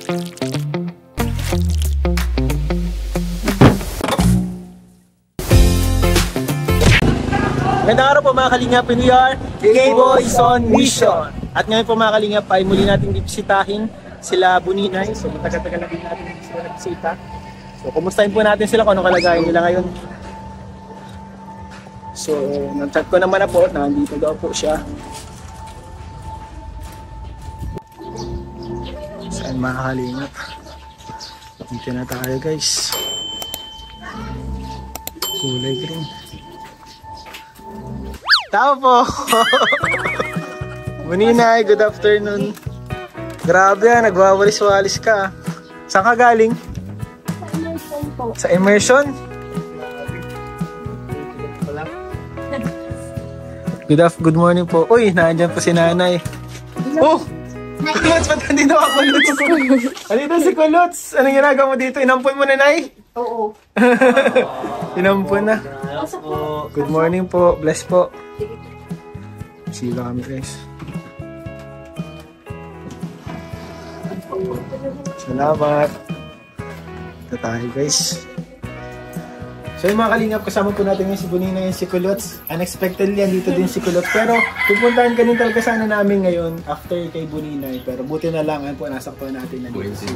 Magandang araw po mga Kalingap, we are K-Boys on Mission. At ngayon po mga Kalingap ay muli natin bibisitahin sila Buninay. So matagal-tagal na din natin sila nagbisita. So kumustahin po natin sila kung anong kalagayan nila ngayon. So nag-chat ko naman na po, nandito daw po siya. Saan mga Kalingap? Dito na tayo guys. Kulay green. Tao po! Buninay, good afternoon. Grabe yan, nagwawalis-walis ka. Saan ka galing? Sa immersion po. Sa immersion? Good morning po. Uy, nandiyan po si nanay. Oh! Kulots, ba't nandito ako, Kulots? Andito si Kulots. Anong ginagawa mo dito? Inampun mo na, Nay? Oo. Inampun na. Good morning po. Bless po. Sila kami guys. Salamat. Ito tayo guys. So yung mga Kalingap, kasama po natin yung si Buninay and si Kulots. Unexpectedly, andito din si Kulots. Pero pupuntahan ka din talaga sana namin ngayon after kay Buninay. Pero buti na lang, ayun po, nasaktuhan natin na dito si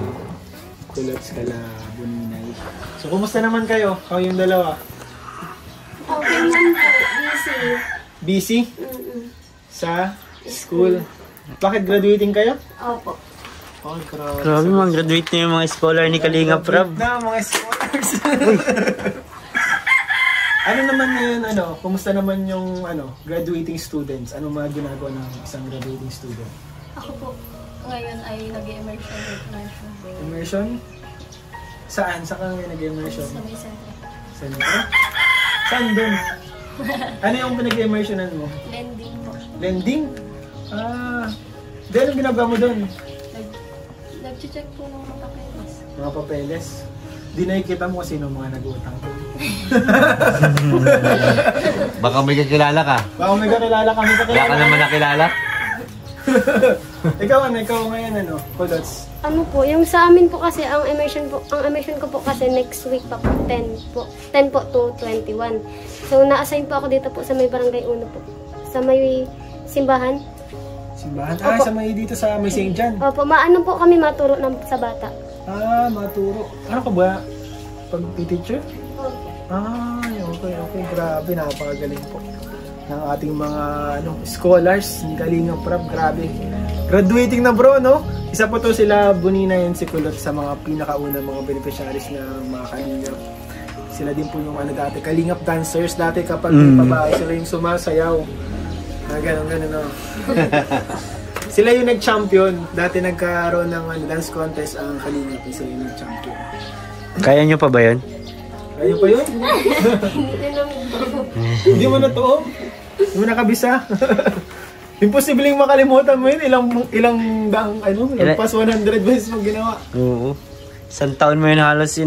Kulots kala Buninay. So kumusta naman kayo? Kayong dalawa? Okay man po. Busy. Busy? Sa school. Bakit graduating kayo? Opo. Oh, grabe. Grabe, mag-graduate na yung mga scholar ni Kalingap Rob. Na, mga scholars. Ano naman ngayon, kumusta naman yung graduating students? Ano mga ginagawa ng isang graduating student? Ako po, ngayon ay nag-immersion. Immersion? Saan? Saan ka ngayon nag-immersion? Sa may center. Saan? Saan doon? Ano yung pinag-immersionan mo? Lending po. Lending? Anong ginagawa mo doon? Nag-check po ng mga papeles. Mga papeles? Di nakikita mo kasi nung mga nag-utang ko. Baka may kakilala ka. Baka may kakilala ka. Wala ka naman nakilala? Ikaw ngayon Kulots? Ano po, yung sa amin po kasi ang immersion ko po kasi next week pa po 10 po to 21. So na-assign po ako dito po sa may barangay 1 po. Sa may simbahan. Simbahan? Opo. Sa may dito sa may St. John? Opo, maano po kami maturo sa bata. Maturo. Ano ka ba? Pag-teacher? Okay. Grabe, napakagaling po ng ating mga scholars ni Kalingap Rob. Grabe. Graduating na bro, no? Isa po to sila Buninay and si Kulots sa mga pinakaunang mga beneficiaries ng mga Kalingap. Sila din po yung dati, Kalingap dancers. Dati kapag may babae, sila yung sumasayaw. Ganon, no? Sila yung nag-champion. Dati nagkaroon ng dance contest ang Kalingap. Sila yung nag-champion. Kaya nyo pa ba yun? Kaya pa yun? Hindi mo na to. Hindi mo nakabisa. Imposibleng makalimutan mo yun. Ilang pas 100 beses mo ginawa. Oo. Isang taon mo yun halos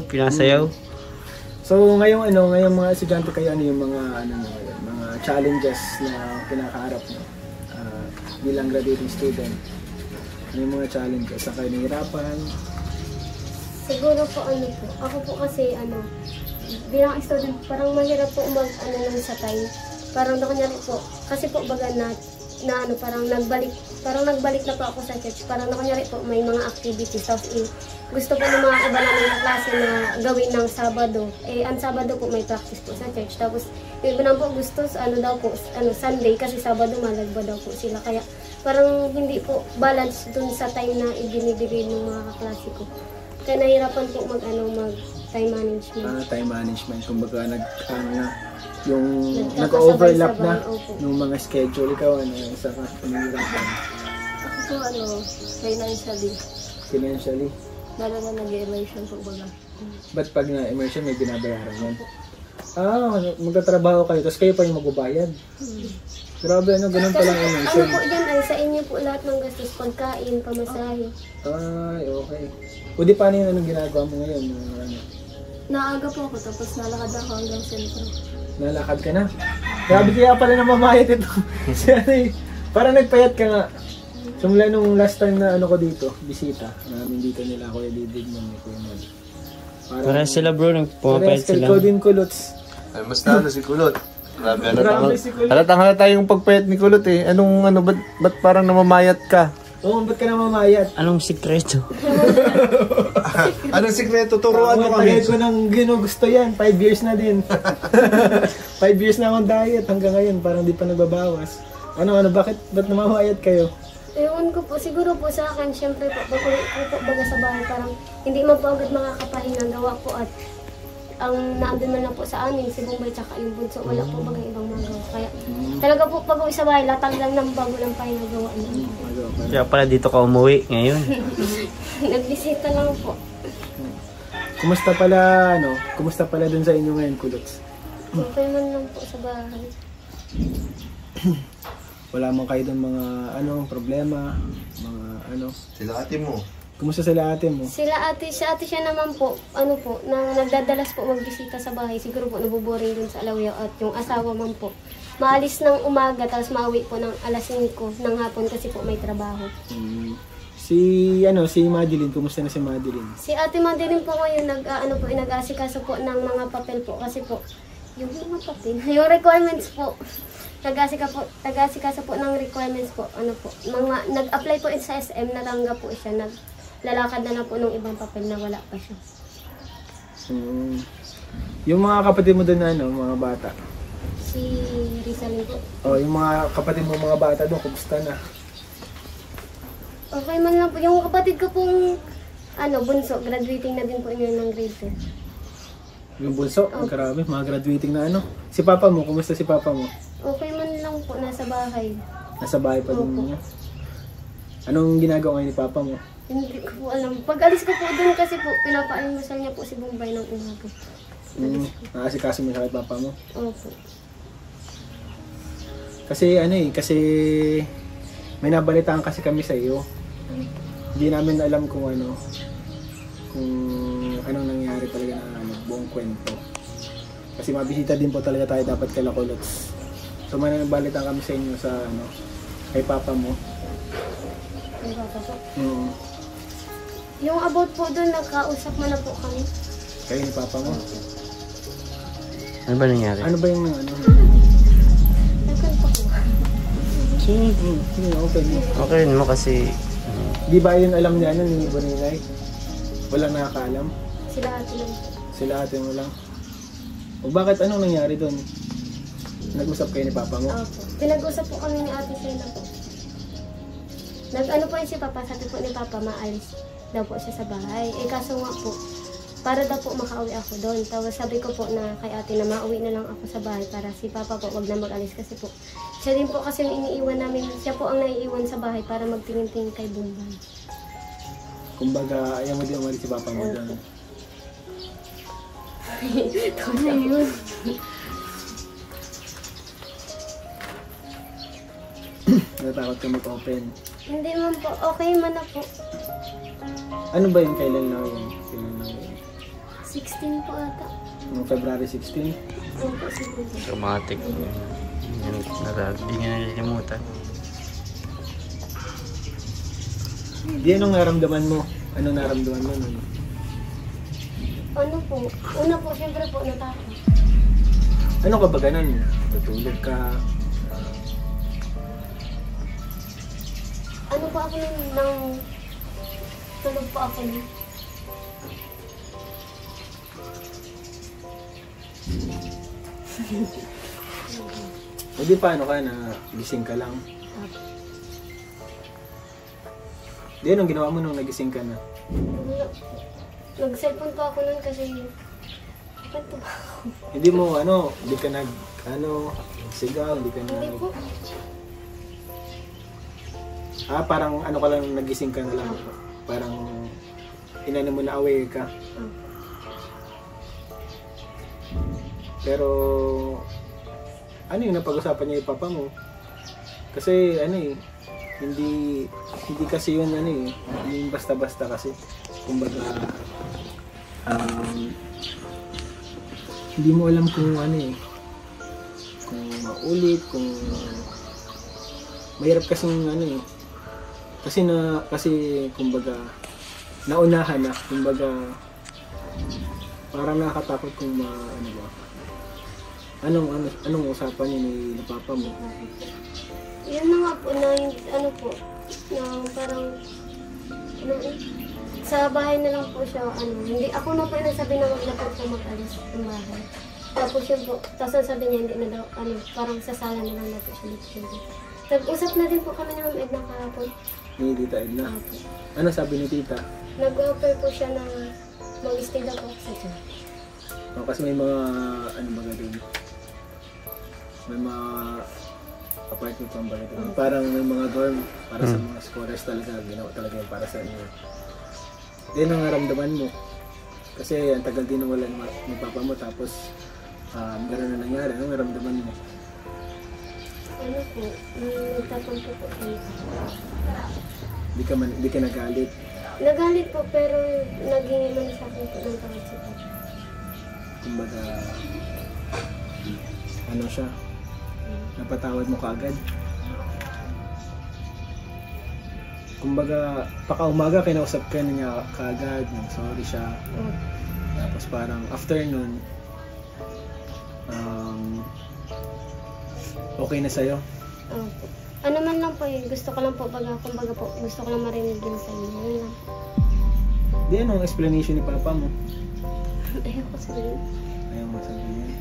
pinasayaw. So ngayong mga estudyante kayo, yung mga mga challenges na kinakaharap mo bilang graduating student? Ano yung mga challenges sa kayo nahihirapan? Siguro po ako po kasi bilang student parang mahirap po lang sa time. Parang kunyari po, kasi po baga parang nagbalik na po ako sa church. Parang kunyari po may mga activities. Tapos gusto po ng mga iba namin na klase na gawin ng Sabado. Ang Sabado po may practice po sa church. Tapos yung iba naman po gusto Sunday kasi Sabado malagba daw po sila. Kaya parang hindi po balance dun sa time na ibinibigay ng mga kaklase ko. Kaya nahirapan po mag time management. Time management. Kumbaga yung nag-overlap na yung mga schedule. Ikaw sa nahihirapan? Ako po financially. Financially? Lalo na nag-immersion po baga. Ba't pag na-immersion may binabayaran mo? Magtatrabaho kayo, tapos kayo pa yung magbabayad. Grabe, ganun pala yung immersion. Po yan ay sa inyo po lahat ng gastos, pagkain, pamasahe. Okay. O di paano yun, anong ginagawa mo ngayon? Naaga po ako, tapos nalakad ako hanggang sentro. Nalakad ka na? Grabe kaya pala namamayat ito. Parang nagpayat ka nga. So mula nung last time na ano ko dito, bisita, namin dito nila Kuya Didid mo ni Kuya Mal. Para sila bro, nagpapayat sila. Parehas din Kulots. Ay, mas na si Kulot. Grabe, Grabe si Kulot. halata yung pagpayat ni Kulot eh. Ba't parang namamayat ka? Oo, ba't ka na mamayat? Anong sikreto? Anong sikreto? Turuan mo Tagal kami. ko nang ginugusto yan. 5 years na din. 5 years na akong diet hanggang ngayon. Parang di pa nagbabawas. Ba't namamayat kayo? Ewan ko po, siguro po sa akin, syempre po, baga sa bahay, parang hindi man po agad makakapahinga, gawa po at ang naandun man lang po sa amin, si Bombay tsaka yung bunso, wala po baga ibang magawa. Kaya talaga po pag uwi sa bahay, latag lang ng bago ng pahinga gawa niya. Kaya pala dito ka umuwi ngayon. Nagbisita lang po. Kumusta pala dun sa inyo ngayon, Kulots? Okay man lang po sa bahay. Wala man kayo dun mga problema, mga Sila ate mo. Kumusta sila ate mo? Si ate siya naman po, nang nagdadalas po magbisita sa bahay, siguro po nabuboring dun sa Alawiao at yung asawa man po. Maalis ng umaga, tapos mauwi po ng alas 5 ng hapon kasi po may trabaho. Si Madeline, kumusta na si Madeline? Si Ate Madeline po ngayon nag-aasikaso po ng mga papel po kasi po yung mga papel, yung requirements po. Nag-aasikaso po ng requirements po. Nag-apply po sa SM, natanggap po siya. Naglalakad na lang po ng ibang papel na wala pa siya. Yung mga kapatid mo doon mga bata? Si Rizalin po. Yung mga kapatid mo mga bata doon, kumusta na? Okay man lang po. Yung kapatid ko pong bunso, graduating na din po niya ng grade 10. Yung bunso? Grabe, mga graduating na Si papa mo, kumusta si papa mo? Okay man lang po, nasa bahay. Nasa bahay pa din niya? Anong ginagawa ngayon ni papa mo? Hindi ko po alam. Pag alis ko po doon kasi po, pinapaalmusal niya po si Bombay ng umaga. Nakasikaso mo siya kay papa mo? Opo. Kasi may nabalitaan kasi kami sa iyo. Hindi namin alam kung anong nangyari talaga na buong kwento. Kasi mabisita din po talaga tayo dapat kay Kulots. So may nabalitaan kami sa inyo sa kay papa mo. Kay papa po? Yung about po doon, nagkausap mo na po kami. Kayo ni papa mo? Ano ba nangyari? Ano ba yung Nagkanta po. Okay. Okay mo kasi... Di ba yun alam niya ni Boninay? Walang nakakaalam? Sila ate lang po. Sila ate mo lang? O bakit anong nangyari doon? Nag-usap kayo ni papa mo? Opo. Pinag-usap po kami ni ate Sena po. Po yun si papa, sabi po ni papa, maalis daw po siya sa bahay. Kaso nga po, para daw po makauwi ako doon. Tapos sabi ko po na kay ate na mauwi na lang ako sa bahay para si papa po wag na mag-alis kasi po. Siya din po kasi yung iniiwan namin. Siya po ang naiiwan sa bahay para magtingin-tingin kay Bombay. Kumbaga, ayaw mo din umalis si papa mo doon. Ano yun? Natakot ka mag-open. Hindi man po. Okay man na po. Ano ba yung kailan na yun? 16 po ata. Noong February 16? Opo, siguro. Traumatic. Hindi nga nalilimutan. Di anong naramdaman mo? Anong naramdaman mo nun? Ano po? Una po, syempre po, natakot. Ano ka ba ganun? Tutulog ka? Ano po ako nang tulog po ako nun? O di paano ka na gising ka lang? Di anong ginawa mo nung nagising ka na? Nag-cellphone po ako nun kasi kanto ba ako? Hindi mo hindi ka sigaw, hindi ka Hindi po. Parang ka lang nagising ka na lang. Parang inano mo na away ka. Pero ano yung napag-usapan niya yung papa mo? Kasi hindi kasi yun yung basta-basta kasi. Kumbaga hindi mo alam kung kung maulit, kung mahirap kasing Kasi kumbaga naunahan na, kumbaga parang nakakatakot kung ano ba. Anong usapan niyo ni papa mo? Yun na nga po na yung ano po, na parang ano sa bahay na lang po siya, hindi ako na po nagsabi na wag na po siya mag-alis ng bahay. Tapos yun po, tapos sabi niya hindi na daw, parang sasala na lang na po siya dito. Nag-usap na din po kami ng Ma'am Edna kahapon. Ni Tita Edna? Ano sabi ni Tita? Nag-offer po siya na mag-stay daw po sa dyan. Kasi may mga, ano ba doon? May mga apartment pang ba doon? Parang may mga dorm para sa mga scholars talaga. Ginawa talaga yung para sa inyo. Yan ang naramdaman mo. Kasi ang tagal din nawalan ng papa mo tapos gano'n na nangyari. Anong naramdaman mo? Ano po, nagtatampo po kayo. Di ka nagalit? Nagalit po pero naging man sa akin po ng tawad sa papa. Kumbaga, ano siya? Napatawad mo kaagad? Kumbaga, pakaumaga kinausap ka niya kaagad, sorry siya. Tapos parang after nun, okay na sa'yo? Opo. Ano man lang po yun, gusto ko lang po, kumbaga po, gusto ko lang marinig yun sa inyo. Yun lang. Di anong explanation ni papa mo? Ayoko sabihin. Ayaw mo sabihin.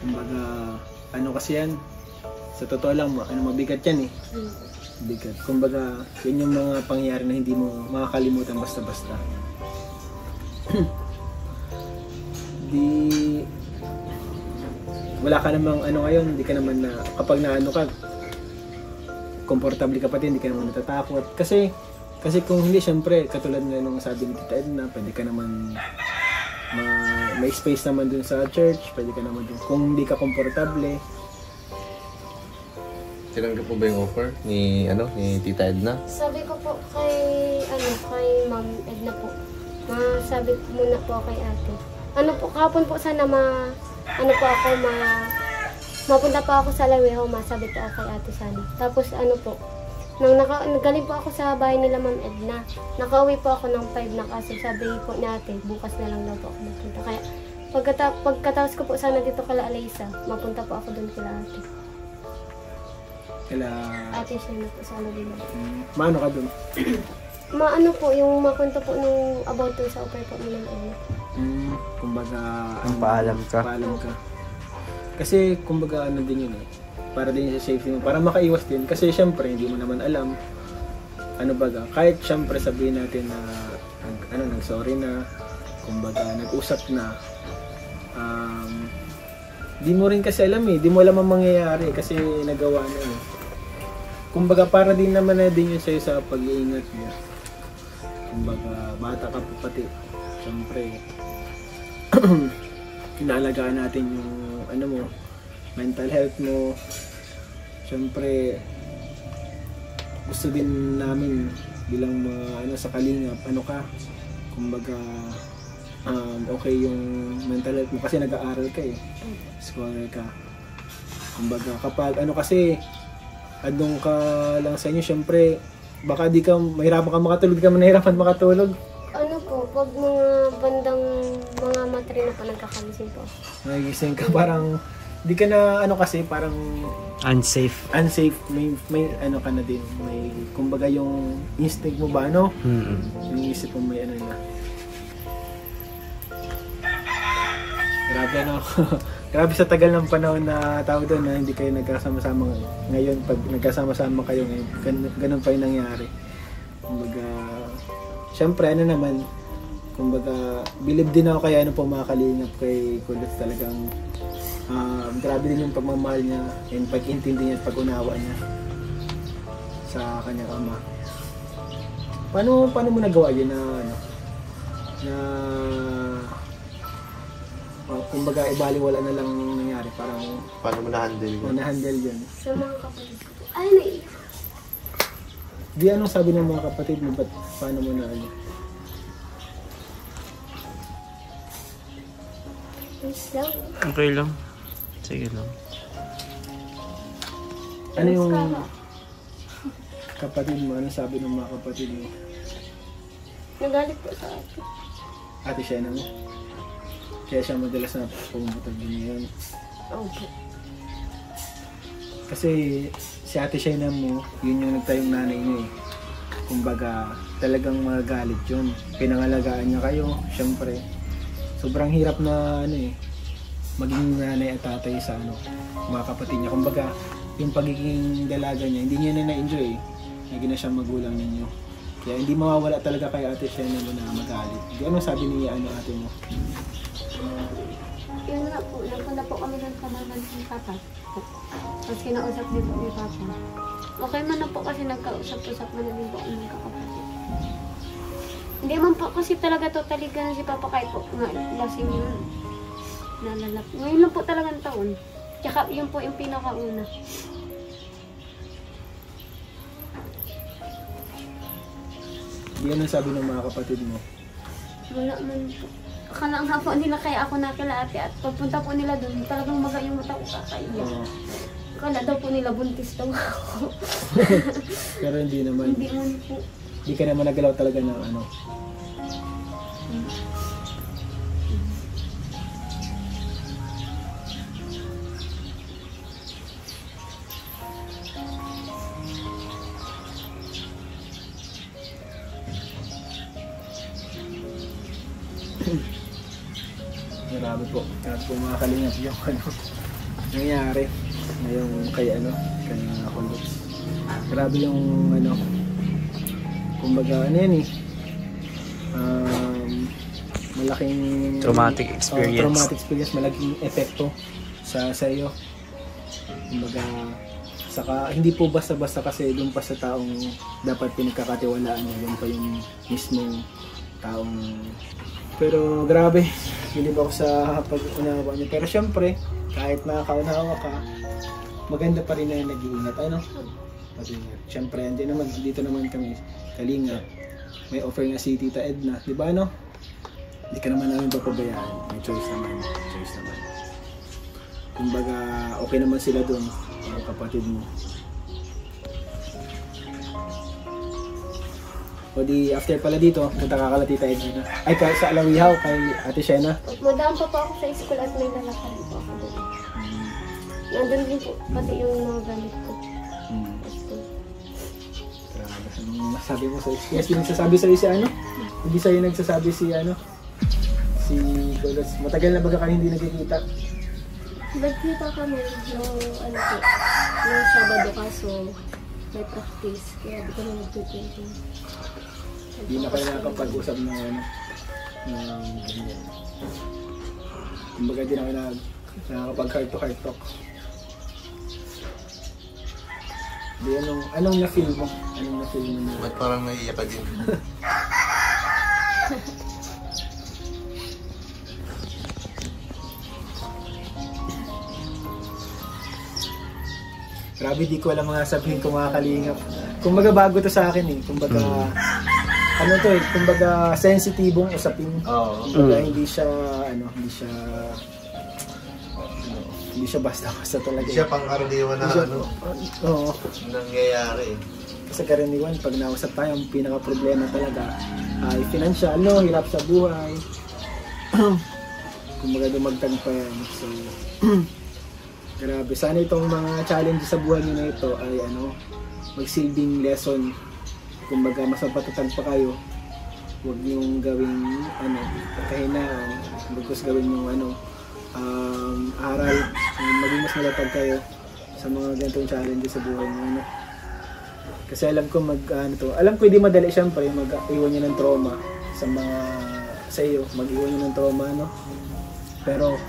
Kumbaga, ano kasi yan? Sa totoo lang, mabigat yan eh. Bigat. Kumbaga, yun yung mga pangyayari na hindi mo makakalimutan basta-basta. Wala ka namang ngayon, hindi ka naman na, kapag naano ka, komportable ka pati, hindi ka naman natatakot. Kasi kung hindi, syempre, katulad nga nung sabi ni Tita Edna, pwede ka naman, may space naman dun sa church, pwede ka naman dun. Kung hindi ka komportable. Tinanggap po ba yung offer ni Tita Edna? Sabi ko po kay Ma'am Edna po, sabi ko muna po kay ate. Kahapon po sana mapunta pa ako sa Laweho, sabi po ako kay ate sana. Tapos nang nagaling po ako sa bahay nila Ma'am Edna, nakauwi po ako ng 5 na kasi sabi po ni ate, bukas na lang daw po ako mapunta. Kaya pagkatapos ko po sana dito kala Alaysa, mapunta po ako doon kila ate. Ate siya na po sa Alabila. Maano ka doon? Maano po, yung makwento po nung about to sa offer po ni Ma'am Edna. Kumbaga, paalam ka. Kasi kumbaga din yun eh. Para din sa safety mo, para makaiwas din. Kasi syempre, hindi mo naman alam. Kahit syempre sabihin natin na nag-sorry na, kumbaga, nag-usap na. Di mo rin kasi alam eh. Di mo alam ang mangyayari kasi nagawa na eh. Kumbaga, para din naman na din yun sa'yo sa pag-iingat mo. Kumbaga, bata ka pa pati. Syempre, inaalagaan natin yung mental health mo. Syempre, gusto din namin bilang mga sa kalingap, kumbaga okay yung mental health mo kasi nag-aaral ka eh. Scholar ka. Kumbaga kapag kasi andun ka lang sa inyo, syempre baka di ka mahirapan ka makatulog, di ka nahirapan makatulog. Pag mga bandang mga matri na pa nagkakamising po. Nagising ka parang di ka na kasi parang unsafe. May ka na din. May kumbaga yung instinct mo ba yung isip mo may na. Grabe Grabe sa tagal ng panahon na tao doon na hindi kayo nagkasama-sama ngayon. Pag nagkasama-sama kayo ngayon, ganun pa yung nangyari. Kumbaga, syempre naman, kumbaga, believe din ako kaya po mga kalingap kay Kulot talagang grabe din yung pagmamahal niya and pag-intindi niya at pag-unawa niya sa kanyang ama. Paano mo nagawa yun kumbaga ibaliwala na lang nangyari, parang paano mo na-handle yun? Na-handle yun. Sa mga kapatid ko. Naiiyak. Di anong sabi ng mga kapatid mo, ba't paano mo na Okay lang. Sige lang. Ano yung kapatid mo? Ano sabi ng mga kapatid mo? Nagalit po sa akin. Ate Shena mo? Kaya siya madalas na pumunta din ngayon. Opo. Kasi si Ate Shena mo, yun yung nagtayong nanay niyo eh. Kumbaga, talagang magagalit yun. Pinangalagaan niya kayo, syempre. Sobrang hirap na ano eh, maging nanay at tatay sa ano, mga kapatid niya. Kumbaga, yung pagiging dalaga niya, hindi niya na na-enjoy eh. Naging na siya magulang ninyo. Kaya hindi mawawala talaga kay Ate Shena mo na magalit. Ano sabi ni ate mo? Yun nga po, nagpunta po kami doon sa mga ng papa. Tapos kinausap din po ni papa. Okay man na po kasi nagkausap-usap man na din po ang magkakapatid. Hindi man po kasi talaga totally ganun si papa kahit po nga lasing yun. Nalalap. Ngayon lang po talagang taon. Tsaka yun po yung pinakauna. Hindi ano sabi ng mga kapatid mo? Wala man po. Akala nga po nila kaya ako nakila ate at pagpunta po nila doon, talagang maga yung mata ko kakaiyak. Akala daw po nila buntis daw ako. Pero hindi naman. Hindi man po. Hindi ka naman nagalaw talaga ng ano. Marami po. At po mga kalingap yung ano nangyari ngayong kay kay Kulot. Grabe yung kumbaga ano yan eh. Malaking Traumatic experience. Traumatic experience, malaking epekto sa iyo. Kumbaga saka hindi po basta-basta kasi doon pa sa taong dapat pinagkakatiwalaan niya, doon pa yung mismong taong. Pero grabe, bilib ako sa pag-unawa niya. Pero syempre, kahit nakakaunawa ka, maganda pa rin na nag-iingat. Mag-iingat. Syempre, dito naman kami, Kalinga. May offer nga si Tita Edna. Di ba Hindi ka naman namin papabayaan. May choice naman. Kumbaga, okay naman sila doon, mga kapatid mo. O di after pala dito, punta ka kala Tita Edna. Ay, sa Alawihaw, kay Ate Shena. Madaan pa po ako sa school at may lalakad po ako doon. Nandun din po, pati yung mga gamit ko. Grabe, anong masabi mo sa school? Yes, nagsasabi sa'yo si Hindi sa'yo nagsasabi si si Golos. Matagal na baga ka hindi nagkikita? Nagkita kami nung nung Sabado kaso may practice. Kaya di ko na nagkikita. Hindi na kayo nakakapag-usap ng ganyan. Kumbaga di na kayo nakakapag-heart to heart talk. Di anong na-feel mo? Anong na-feel mo? Ba't parang naiiyak ka din? Grabe, di ko alam mga sabihin ko mga kalingap. Kumbaga bago to sa akin eh. Kumbaga, kumbaga sensitibong usapin. Kumbaga hindi siya basta-basta talaga. Hindi siya pang-karaniwan na nangyayari. Kasi karaniwan, pag nausap tayo, ang pinaka-problema talaga ay financial, hirap sa buhay. Kumbaga dumagdag pa yan. So, grabe. Sana itong mga challenges sa buhay niyo na ito ay magsilbing lesson. Kumbaga mas mapatatag pa kayo. Huwag niyong gawing kahinaan. Bagkus gawin yung aral. Maging mas malatag kayo sa mga ganitong challenges sa buhay niyo. Kasi alam ko alam ko hindi madali siyempre mag-iwan niyo ng trauma sa iyo. Mag-iwan niyo ng trauma Pero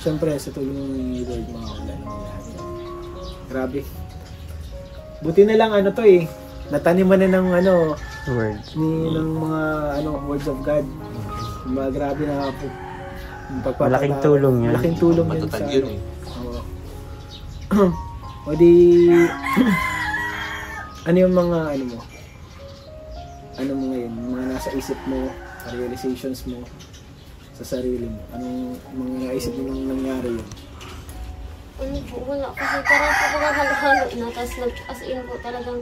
siyempre, sa tulong ng Lord, makakawala naman lahat. Grabe. Buti na lang nataniman na ng Words. ng mga words of God. Grabe na po. Malaking tulong yun. Malaking tulong yun Matatag yun eh. Oo. O di, ano yung mga mo? Ano mo ngayon? Mga nasa isip mo, realizations mo sa sarili mo. Anong mga naisip mo nang nangyari yun? Ano po, wala. Kasi parang po ko halo-halo na. Tapos as in po talagang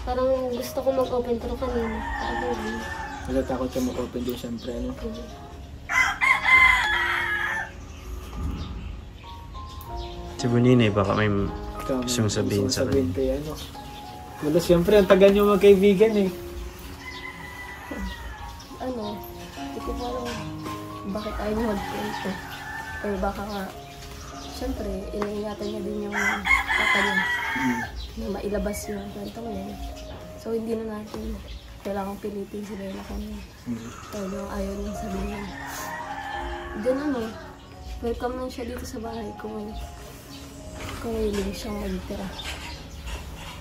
parang gusto ko mag-open pero kanina. Parang gano'n. Natatakot ka mag-open din syempre, ano? Si Bonine, baka may Ikaw, gustong sabihin sa sabihin kanya. kay ano. Wala, syempre, ang tagal nyo magkaibigan eh. Ano, hindi ko pa alam bakit ayaw niya mag-kwento. Or baka nga, syempre, iniingatan niya din yung papa niya na mailabas yung kwentong yan. So, hindi na natin kailangang pilitin sila na kung talagang ayaw niya sabihin. Then ano, welcome lang siya dito sa bahay kung willing siyang magtira.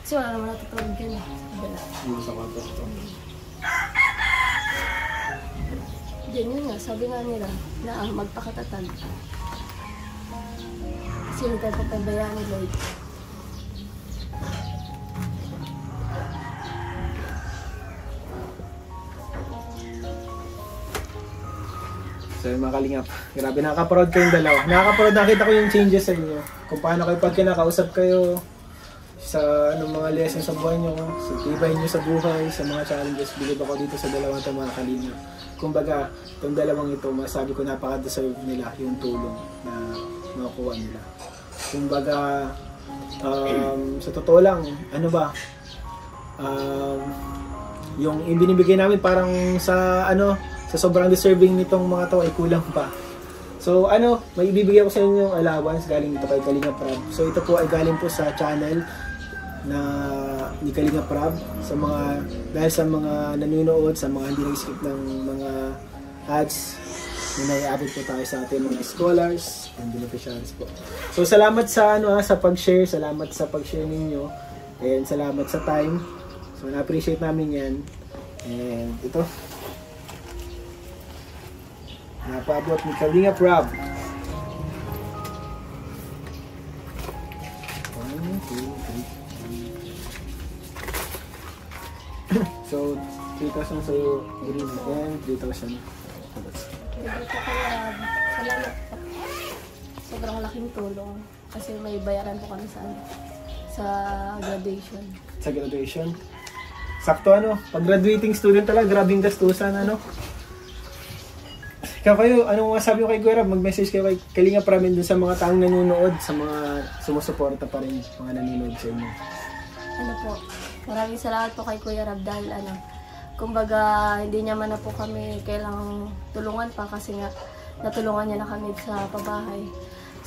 Kasi wala naman natutulog yan sa kabila. Sa kwarto. Then yun nga, sabi nga nila na magpakatatag. Kasi hindi tayo papabayaan ni Lloyd. So yung mga kalingap, grabe, nakaka-proud kayong dalawa. Nakaka-proud, nakita ko yung changes sa inyo. Kung paano kayo pag kinakausap kayo sa mga lessons sa buhay nyo, sa tibay nyo sa buhay, sa mga challenges. Bilib ako dito sa dalawang ito mga kalingap. Kumbaga, itong dalawang ito, masabi ko napaka-deserve nila yung tulong na makukuha nila. Kumbaga, sa totoo lang, ano ba, yung ibinibigay namin parang sa sa sobrang deserving nitong mga to ay kulang pa. So may ibibigay ko sa inyo yung allowance galing dito kay Kalinga Prab. So ito po ay galing po sa channel na ni Kalinga Prab dahil sa mga nanonood, sa mga hindi nag-skip ng mga ads na nai-abot po tayo sa ating mga scholars and beneficiaries po. So salamat sa sa pag-share, salamat sa pag-share ninyo and salamat sa time. So na-appreciate namin 'yan. And ito napaabot ni Kalinga Prab. 1, 2, 3. So 3,000 sa'yo, green, and 3,000. Dito kaya, salamat po. Sobrang laking tulong kasi may bayaran po kami sa graduation. Sa graduation? Sakto pag graduating student talaga, grabing gastusan Ikaw kayo, anong masabi ko kay Kuya Rab? Mag-message kayo kay Kalinga Prab dun sa mga taong nanonood, sa mga sumusuporta pa rin, mga nanonood sa inyo. Ano po, maraming salamat po kay Kuya Rab dahil kumbaga hindi niya man na po kami kailangang tulungan pa kasi nga natulungan niya na kami sa pabahay.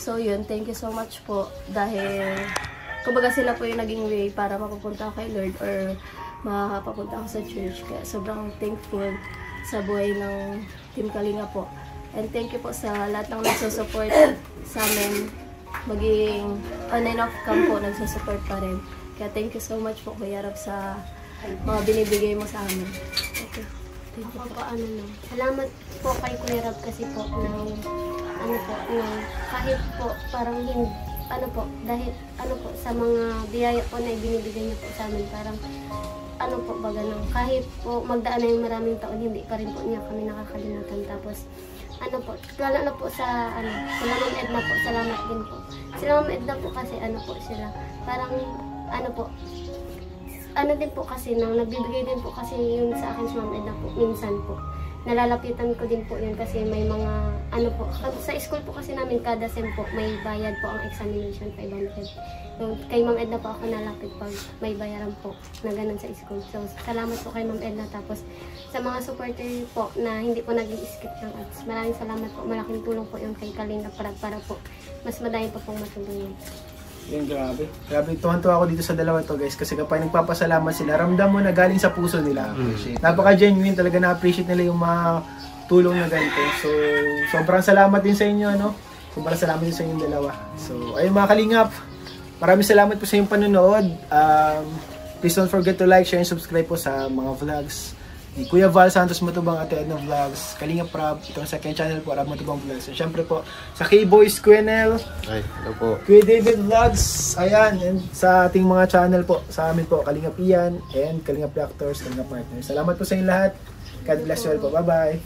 So yun, thank you so much po dahil kumbaga sila po yung naging way para mapapunta ako kay Lord or makapapunta ako sa church. Kaya sobrang thankful sa buhay ng Team Kalinga po. And thank you po sa lahat ng nagsusupport sa amin. Maging on and off cam po, nagsusupport pa rin. Kaya thank you so much po Kuya Rab sa mga binibigay mo sa amin. Okay. Thank you po. Salamat po kay Kuya Rab kasi po kahit po parang hindi dahil sa mga biyaya po na ibinibigay niyo po sa amin, parang kahit po magdaan na yung maraming taon, hindi pa rin po niya kami nakakalimutan. Tapos lalo na po sa sila Ma'am Edna po, salamat din po. Sila Ma'am Edna po kasi sila, parang din po kasi nang nagbibigay din po kasi yung sa akin si Ma'am Edna po, minsan po nalalapitan ko din po yun kasi may mga sa school po kasi namin kada sem po may bayad po ang examination 500. So, kay Ma'am Edna po ako nalapit pag may bayaran po na ganun sa school. So salamat po kay Ma'am Edna. Tapos sa mga supporter po na hindi po nag-i-skip ng ads, maraming salamat po, malaking tulong po yung kay Kalinga para po mas madami pa pong matulungan. Yan, grabe. Tuwan-tuwa ako dito sa dalawa to guys kasi kapag nagpapasalamat sila, ramdam mo na galing sa puso nila. Napaka-genuine talaga, na-appreciate nila yung mga tulong na ganito. So, sobrang salamat din sa inyo, Sobrang salamat din sa inyong dalawa. So, ayun mga kalingap, maraming salamat po sa inyong panonood. Please don't forget to like, share, and subscribe po sa mga vlogs ni Kuya Val Santos Matubang Ate Edna Vlogs, Kalinga Prab, itong second channel po, Rab Matubang Vlogs. And syempre po, sa K-Boys, Kuya Nel, Hello po. Kuya David Vlogs, ayan, and sa ating mga channel po, sa amin po, Kalinga Pian, and Kalinga Actors, Kalinga Partners. Salamat po sa inyo lahat. God bless you all po. Bye-bye.